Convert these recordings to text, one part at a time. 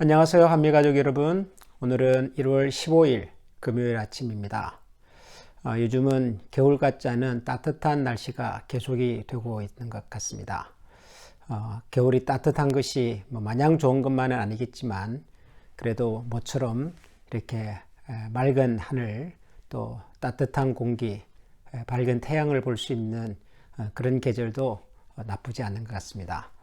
안녕하세요, 한미가족 여러분. 오늘은 1월 15일 금요일 아침입니다. 요즘은 겨울 같지 않은 따뜻한 날씨가 계속이 되고 있는 것 같습니다. 겨울이 따뜻한 것이 마냥 좋은 것만은 아니겠지만 그래도 모처럼 이렇게 맑은 하늘 또 따뜻한 공기, 밝은 태양을 볼 수 있는 그런 계절도 나쁘지 않은 것 같습니다.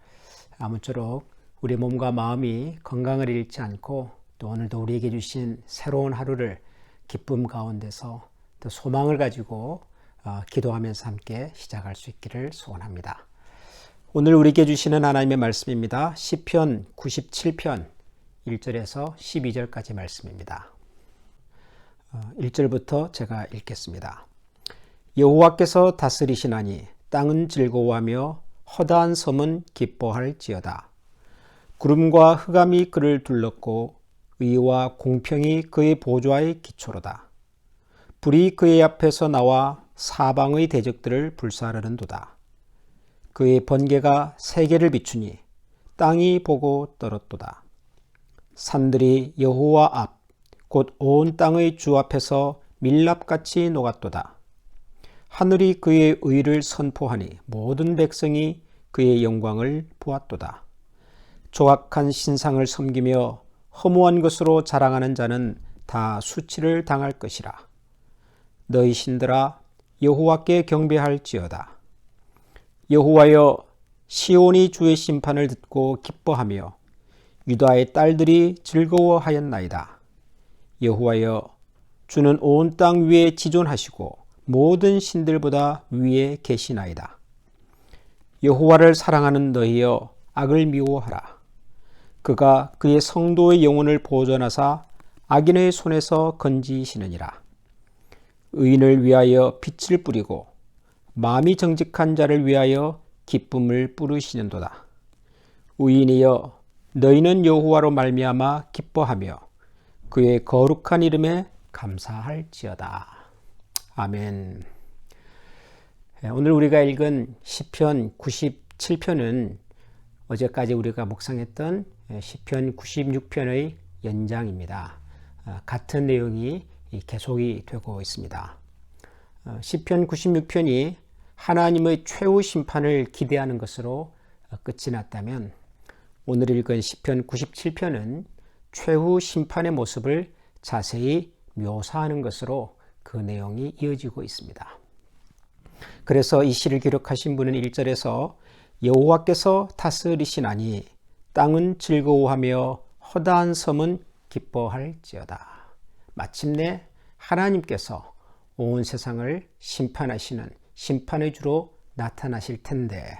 아무쪼록 우리 몸과 마음이 건강을 잃지 않고 또 오늘도 우리에게 주신 새로운 하루를 기쁨 가운데서 또 소망을 가지고 기도하면서 함께 시작할 수 있기를 소원합니다. 오늘 우리에게 주시는 하나님의 말씀입니다. 시편 97편 1절에서 12절까지 말씀입니다. 1절부터 제가 읽겠습니다. 여호와께서 다스리시나니 땅은 즐거워하며 허다한 섬은 기뻐할지어다. 구름과 흑암이 그를 둘렀고 의와 공평이 그의 보좌의 기초로다. 불이 그의 앞에서 나와 사방의 대적들을 불사르는도다. 그의 번개가 세계를 비추니 땅이 보고 떨었도다. 산들이 여호와 앞 곧 온 땅의 주 앞에서 밀랍같이 녹았도다. 하늘이 그의 의를 선포하니 모든 백성이 그의 영광을 보았도다. 조악한 신상을 섬기며 허무한 것으로 자랑하는 자는 다 수치를 당할 것이라. 너희 신들아 여호와께 경배할지어다. 여호와여, 시온이 주의 심판을 듣고 기뻐하며 유다의 딸들이 즐거워하였나이다. 여호와여, 주는 온 땅 위에 지존하시고 모든 신들보다 위에 계시나이다. 여호와를 사랑하는 너희여, 악을 미워하라. 그가 그의 성도의 영혼을 보존하사 악인의 손에서 건지시느니라. 의인을 위하여 빛을 뿌리고 마음이 정직한 자를 위하여 기쁨을 뿌리시는도다. 의인이여, 너희는 여호와로 말미암아 기뻐하며 그의 거룩한 이름에 감사할지어다. 아멘. 오늘 우리가 읽은 시편 97편은 어제까지 우리가 묵상했던 시편 96편의 연장입니다. 같은 내용이 계속이 되고 있습니다. 시편 96편이 하나님의 최후 심판을 기대하는 것으로 끝이 났다면 오늘 읽은 시편 97편은 최후 심판의 모습을 자세히 묘사하는 것으로 그 내용이 이어지고 있습니다. 그래서 이 시를 기록하신 분은 1절에서 여호와께서 다스리시나니 땅은 즐거워하며 허다한 섬은 기뻐할지어다. 마침내 하나님께서 온 세상을 심판하시는 심판의 주로 나타나실 텐데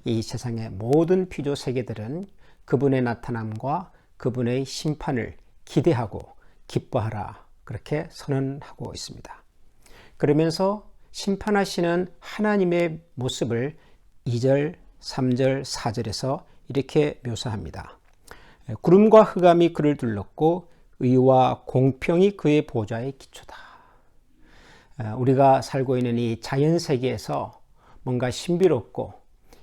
이 세상의 모든 피조 세계들은 그분의 나타남과 그분의 심판을 기대하고 기뻐하라 그렇게 선언하고 있습니다. 그러면서 심판하시는 하나님의 모습을 2절, 3절, 4절에서 이렇게 묘사합니다. 구름과 흑암이 그를 둘렀고 의와 공평이 그의 보좌의 기초다. 우리가 살고 있는 이 자연세계에서 뭔가 신비롭고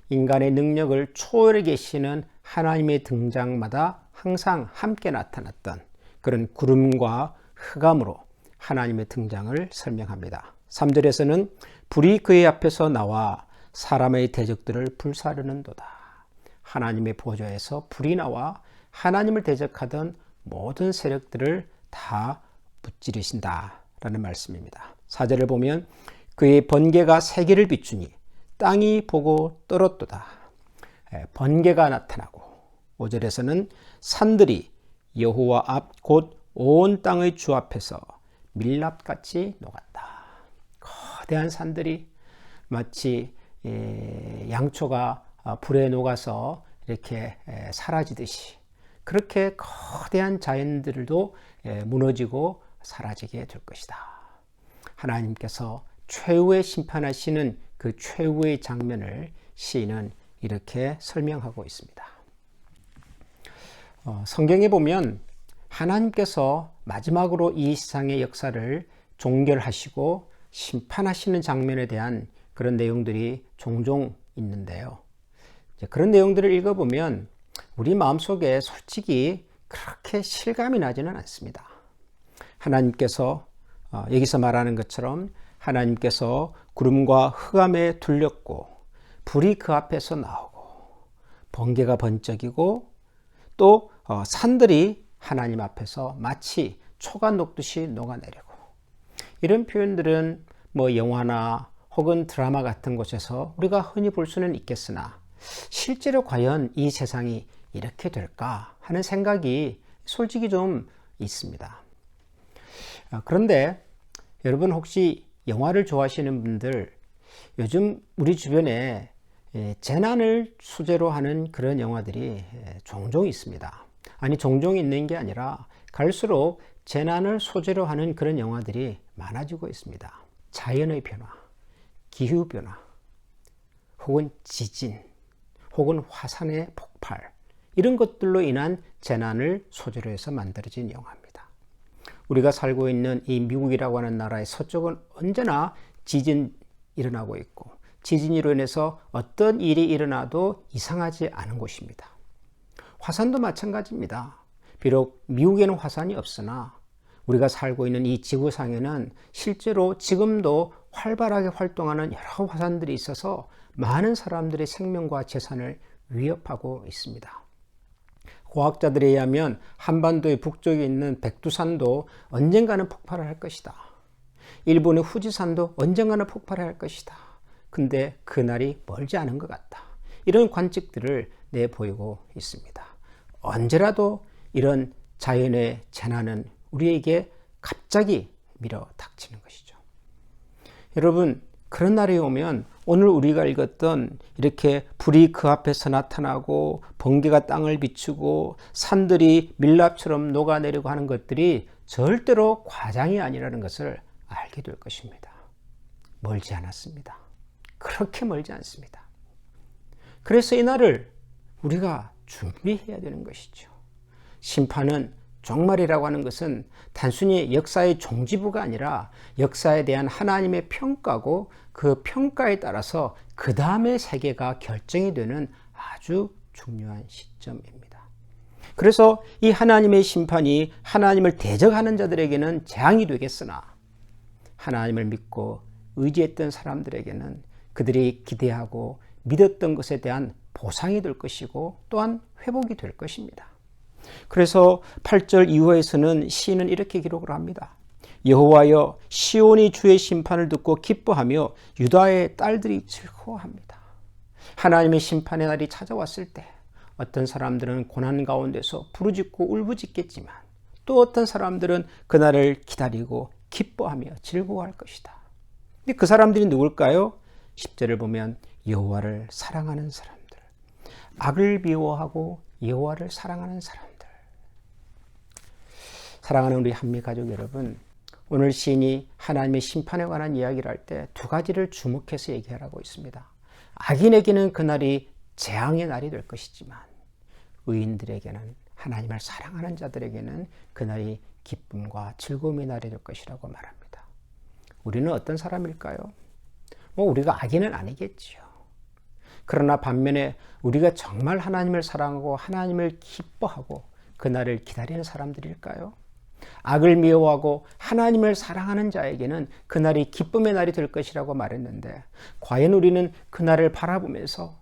인간의 능력을 초월해 계시는 하나님의 등장마다 항상 함께 나타났던 그런 구름과 흑암으로 하나님의 등장을 설명합니다. 3절에서는 불이 그의 앞에서 나와 사람의 대적들을 불사르는도다. 하나님의 보좌에서 불이 나와 하나님을 대적하던 모든 세력들을 다 무찌르신다라는 말씀입니다. 4절을 보면 그의 번개가 세계를 비추니 땅이 보고 떨었도다. 번개가 나타나고 5절에서는 산들이 여호와 앞 곧 온 땅의 주 앞에서 밀랍같이 녹았다. 거대한 산들이 마치 양초가 불에 녹아서 이렇게 사라지듯이 그렇게 거대한 자연들도 무너지고 사라지게 될 것이다. 하나님께서 최후의 심판하시는 그 최후의 장면을 시인은 이렇게 설명하고 있습니다. 성경에 보면 하나님께서 마지막으로 이 세상의 역사를 종결하시고 심판하시는 장면에 대한 그런 내용들이 종종 있는데요. 그런 내용들을 읽어보면 우리 마음속에 솔직히 그렇게 실감이 나지는 않습니다. 하나님께서 여기서 말하는 것처럼 하나님께서 구름과 흑암에 둘렸고 불이 그 앞에서 나오고 번개가 번쩍이고 또 산들이 하나님 앞에서 마치 초가 녹듯이 녹아내리고, 이런 표현들은 영화나 혹은 드라마 같은 곳에서 우리가 흔히 볼 수는 있겠으나 실제로 과연 이 세상이 이렇게 될까 하는 생각이 솔직히 좀 있습니다. 그런데 여러분, 혹시 영화를 좋아하시는 분들, 요즘 우리 주변에 재난을 소재로 하는 그런 영화들이 종종 있습니다. 아니, 종종 있는 게 아니라 갈수록 재난을 소재로 하는 그런 영화들이 많아지고 있습니다. 자연의 변화, 기후변화, 혹은 지진, 혹은 화산의 폭발, 이런 것들로 인한 재난을 소재로 해서 만들어진 영화입니다. 우리가 살고 있는 이 미국이라고 하는 나라의 서쪽은 언제나 지진 일어나고 있고, 지진으로 인해서 어떤 일이 일어나도 이상하지 않은 곳입니다. 화산도 마찬가지입니다. 비록 미국에는 화산이 없으나 우리가 살고 있는 이 지구상에는 실제로 지금도 활발하게 활동하는 여러 화산들이 있어서 많은 사람들의 생명과 재산을 위협하고 있습니다. 과학자들에 의하면 한반도의 북쪽에 있는 백두산도 언젠가는 폭발을 할 것이다. 일본의 후지산도 언젠가는 폭발을 할 것이다. 근데 그날이 멀지 않은 것 같다. 이런 관측들을 내보이고 있습니다. 언제라도 이런 자연의 재난은 우리에게 갑자기 밀어 닥치는 것이죠. 여러분, 그런 날이 오면 오늘 우리가 읽었던 이렇게 불이 그 앞에서 나타나고 번개가 땅을 비추고 산들이 밀랍처럼 녹아내리고 하는 것들이 절대로 과장이 아니라는 것을 알게 될 것입니다. 멀지 않았습니다. 그렇게 멀지 않습니다. 그래서 이 날을 우리가 준비해야 되는 것이죠. 심판은, 종말이라고 하는 것은 단순히 역사의 종지부가 아니라 역사에 대한 하나님의 평가고, 그 평가에 따라서 그 다음의 세계가 결정이 되는 아주 중요한 시점입니다. 그래서 이 하나님의 심판이 하나님을 대적하는 자들에게는 재앙이 되겠으나, 하나님을 믿고 의지했던 사람들에게는 그들이 기대하고 믿었던 것에 대한 보상이 될 것이고 또한 회복이 될 것입니다. 그래서 8절 이후에서는 시인은 이렇게 기록을 합니다. 여호와여, 시온이 주의 심판을 듣고 기뻐하며 유다의 딸들이 즐거워합니다. 하나님의 심판의 날이 찾아왔을 때 어떤 사람들은 고난 가운데서 부르짖고 울부짖겠지만, 또 어떤 사람들은 그날을 기다리고 기뻐하며 즐거워할 것이다. 근데 그 사람들이 누굴까요? 10절을 보면 여호와를 사랑하는 사람들, 악을 미워하고 여호와를 사랑하는 사람들. 사랑하는 우리 한미 가족 여러분, 오늘 시인이 하나님의 심판에 관한 이야기를 할 때 두 가지를 주목해서 얘기하라고 있습니다. 악인에게는 그날이 재앙의 날이 될 것이지만, 의인들에게는, 하나님을 사랑하는 자들에게는 그날이 기쁨과 즐거움의 날이 될 것이라고 말합니다. 우리는 어떤 사람일까요? 우리가 악인은 아니겠지요. 그러나 반면에 우리가 정말 하나님을 사랑하고 하나님을 기뻐하고 그날을 기다리는 사람들일까요? 악을 미워하고 하나님을 사랑하는 자에게는 그날이 기쁨의 날이 될 것이라고 말했는데, 과연 우리는 그날을 바라보면서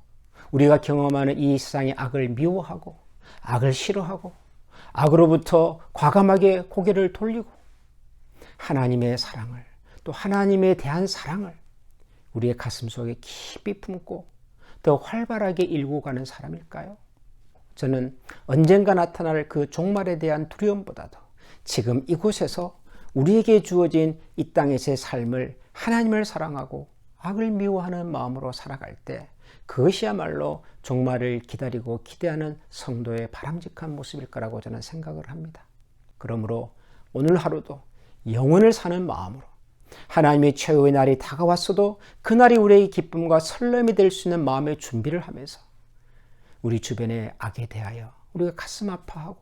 우리가 경험하는 이 세상의 악을 미워하고 악을 싫어하고 악으로부터 과감하게 고개를 돌리고 하나님의 사랑을, 또 하나님에 대한 사랑을 우리의 가슴 속에 깊이 품고 더 활발하게 일고 가는 사람일까요? 저는 언젠가 나타날 그 종말에 대한 두려움보다도 지금 이곳에서 우리에게 주어진 이 땅에서의 삶을 하나님을 사랑하고 악을 미워하는 마음으로 살아갈 때, 그것이야말로 종말을 기다리고 기대하는 성도의 바람직한 모습일 거라고 저는 생각을 합니다. 그러므로 오늘 하루도 영원을 사는 마음으로, 하나님의 최후의 날이 다가왔어도 그날이 우리의 기쁨과 설렘이 될 수 있는 마음의 준비를 하면서 우리 주변의 악에 대하여 우리가 가슴 아파하고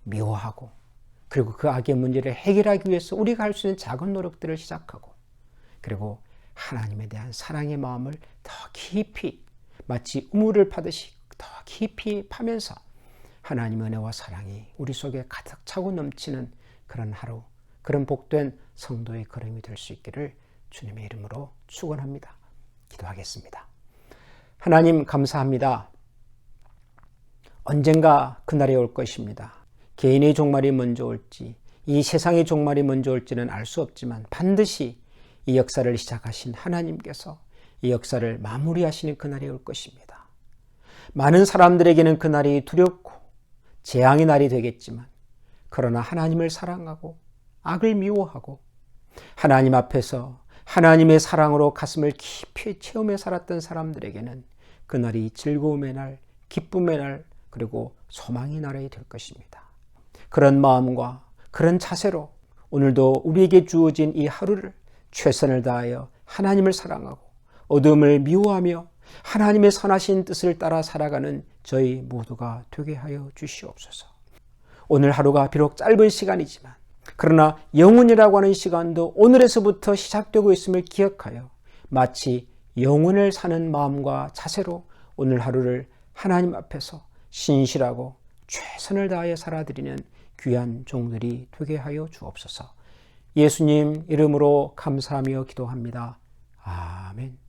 미워하고, 그리고 그 악의 문제를 해결하기 위해서 우리가 할 수 있는 작은 노력들을 시작하고, 그리고 하나님에 대한 사랑의 마음을 더 깊이, 마치 우물을 파듯이 더 깊이 파면서 하나님의 은혜와 사랑이 우리 속에 가득 차고 넘치는 그런 하루, 그런 복된 성도의 걸음이 될 수 있기를 주님의 이름으로 축원합니다. 기도하겠습니다. 하나님 감사합니다. 언젠가 그날이 올 것입니다. 개인의 종말이 먼저 올지 이 세상의 종말이 먼저 올지는 알 수 없지만 반드시 이 역사를 시작하신 하나님께서 이 역사를 마무리하시는 그날이 올 것입니다. 많은 사람들에게는 그날이 두렵고 재앙의 날이 되겠지만 그러나 하나님을 사랑하고 악을 미워하고 하나님 앞에서 하나님의 사랑으로 가슴을 깊이 체험해 살았던 사람들에게는 그날이 즐거움의 날, 기쁨의 날, 그리고 소망의 날이 될 것입니다. 그런 마음과 그런 자세로 오늘도 우리에게 주어진 이 하루를 최선을 다하여 하나님을 사랑하고 어둠을 미워하며 하나님의 선하신 뜻을 따라 살아가는 저희 모두가 되게 하여 주시옵소서. 오늘 하루가 비록 짧은 시간이지만 그러나 영혼이라고 하는 시간도 오늘에서부터 시작되고 있음을 기억하여 마치 영혼을 사는 마음과 자세로 오늘 하루를 하나님 앞에서 신실하고 최선을 다하여 살아드리는 귀한 종들이 되게 하여 주옵소서. 예수님 이름으로 감사하며 기도합니다. 아멘.